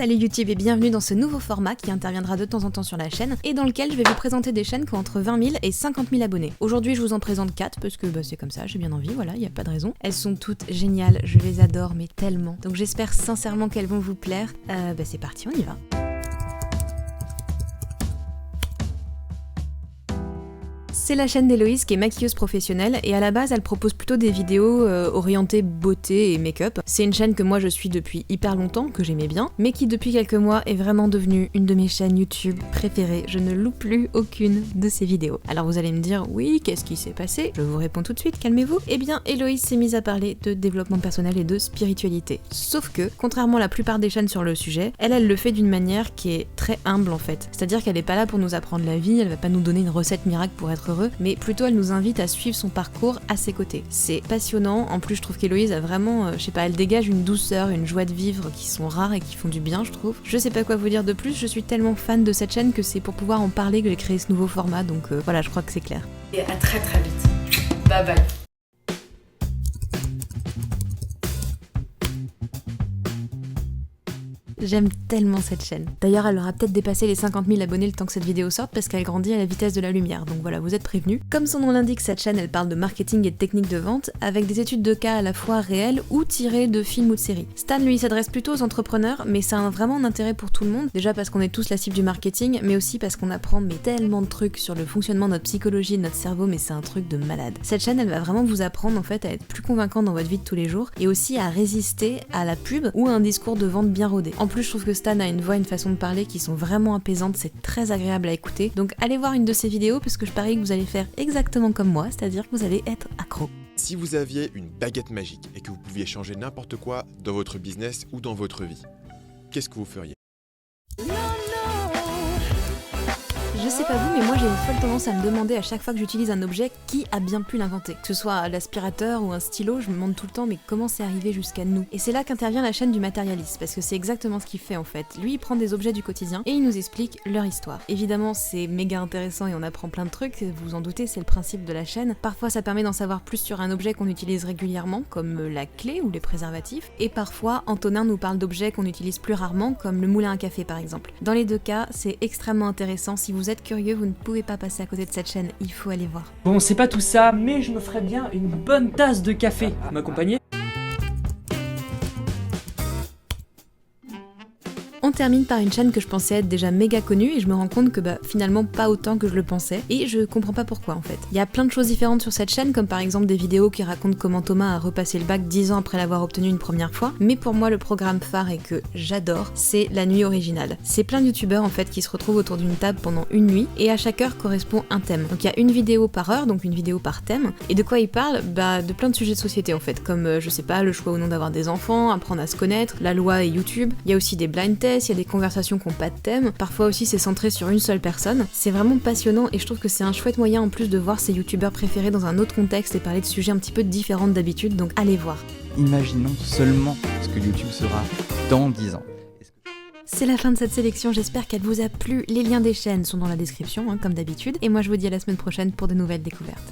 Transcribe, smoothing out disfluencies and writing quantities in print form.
Salut YouTube et bienvenue dans ce nouveau format qui interviendra de temps en temps sur la chaîne et dans lequel je vais vous présenter des chaînes qui ont entre 20 000 et 50 000 abonnés. Aujourd'hui je vous en présente 4 parce que c'est comme ça, j'ai bien envie, voilà, y a pas de raison. Elles sont toutes géniales, je les adore mais tellement. Donc j'espère sincèrement qu'elles vont vous plaire. C'est parti, on y va. C'est la chaîne d'Héloïse qui est maquilleuse professionnelle et à la base elle propose plutôt des vidéos orientées beauté et make-up. C'est une chaîne que moi je suis depuis hyper longtemps, que j'aimais bien, mais qui depuis quelques mois est vraiment devenue une de mes chaînes YouTube préférées. Je ne loupe plus aucune de ses vidéos. Alors vous allez me dire, oui, qu'est-ce qui s'est passé? Je vous réponds tout de suite, calmez-vous. Eh bien Héloïse s'est mise à parler de développement personnel et de spiritualité. Sauf que, contrairement à la plupart des chaînes sur le sujet, elle le fait d'une manière qui est très humble en fait. C'est-à-dire qu'elle n'est pas là pour nous apprendre la vie, elle va pas nous donner une recette miracle pour être heureux, mais plutôt elle nous invite à suivre son parcours à ses côtés. C'est passionnant, en plus je trouve qu'Héloïse a vraiment, elle dégage une douceur, une joie de vivre qui sont rares et qui font du bien je trouve. Je sais pas quoi vous dire de plus, je suis tellement fan de cette chaîne que c'est pour pouvoir en parler que j'ai créé ce nouveau format, donc voilà, je crois que c'est clair. Et à très très vite. Bye bye. J'aime tellement cette chaîne. D'ailleurs, elle aura peut-être dépassé les 50 000 abonnés le temps que cette vidéo sorte parce qu'elle grandit à la vitesse de la lumière, donc voilà, vous êtes prévenus. Comme son nom l'indique, cette chaîne, elle parle de marketing et de techniques de vente avec des études de cas à la fois réelles ou tirées de films ou de séries. Stan, lui, s'adresse plutôt aux entrepreneurs, mais ça a vraiment un intérêt pour tout le monde. Déjà parce qu'on est tous la cible du marketing, mais aussi parce qu'on apprend tellement de trucs sur le fonctionnement de notre psychologie, de notre cerveau, mais c'est un truc de malade. Cette chaîne, elle va vraiment vous apprendre en fait à être plus convaincant dans votre vie de tous les jours et aussi à résister à la pub ou à un discours de vente bien rodé. En plus, je trouve que Stan a une voix et une façon de parler qui sont vraiment apaisantes, c'est très agréable à écouter. Donc allez voir une de ses vidéos parce que je parie que vous allez faire exactement comme moi, c'est-à-dire que vous allez être accro. Si vous aviez une baguette magique et que vous pouviez changer n'importe quoi dans votre business ou dans votre vie, qu'est-ce que vous feriez? Je sais pas vous, mais moi j'ai une folle tendance à me demander à chaque fois que j'utilise un objet qui a bien pu l'inventer. Que ce soit l'aspirateur ou un stylo, je me demande tout le temps mais comment c'est arrivé jusqu'à nous. Et c'est là qu'intervient la chaîne du matérialiste, parce que c'est exactement ce qu'il fait en fait. Lui il prend des objets du quotidien et il nous explique leur histoire. Évidemment c'est méga intéressant et on apprend plein de trucs, vous vous en doutez, c'est le principe de la chaîne. Parfois ça permet d'en savoir plus sur un objet qu'on utilise régulièrement, comme la clé ou les préservatifs, et parfois Antonin nous parle d'objets qu'on utilise plus rarement, comme le moulin à café par exemple. Dans les deux cas, c'est extrêmement intéressant. Si vous êtes curieux, vous ne pouvez pas passer à côté de cette chaîne, il faut aller voir. Bon, c'est pas tout ça, mais je me ferais bien une bonne tasse de café. Vous m'accompagnez ? On termine par une chaîne que je pensais être déjà méga connue et je me rends compte que finalement pas autant que je le pensais et je comprends pas pourquoi en fait. Il y a plein de choses différentes sur cette chaîne, comme par exemple des vidéos qui racontent comment Thomas a repassé le bac 10 ans après l'avoir obtenu une première fois, mais pour moi le programme phare et que j'adore, c'est la nuit originale. C'est plein de youtubeurs en fait qui se retrouvent autour d'une table pendant une nuit et à chaque heure correspond un thème. Donc il y a une vidéo par heure, donc une vidéo par thème, et de quoi ils parlent? De plein de sujets de société en fait, comme je sais pas, le choix ou non d'avoir des enfants, apprendre à se connaître, la loi et YouTube. Il y a aussi des blind tests, il y a des conversations qui n'ont pas de thème, parfois aussi c'est centré sur une seule personne. C'est vraiment passionnant et je trouve que c'est un chouette moyen en plus de voir ses youtubeurs préférés dans un autre contexte et parler de sujets un petit peu différents d'habitude, donc allez voir. Imaginons seulement ce que YouTube sera dans 10 ans. C'est la fin de cette sélection, j'espère qu'elle vous a plu. Les liens des chaînes sont dans la description, comme d'habitude, et moi je vous dis à la semaine prochaine pour de nouvelles découvertes.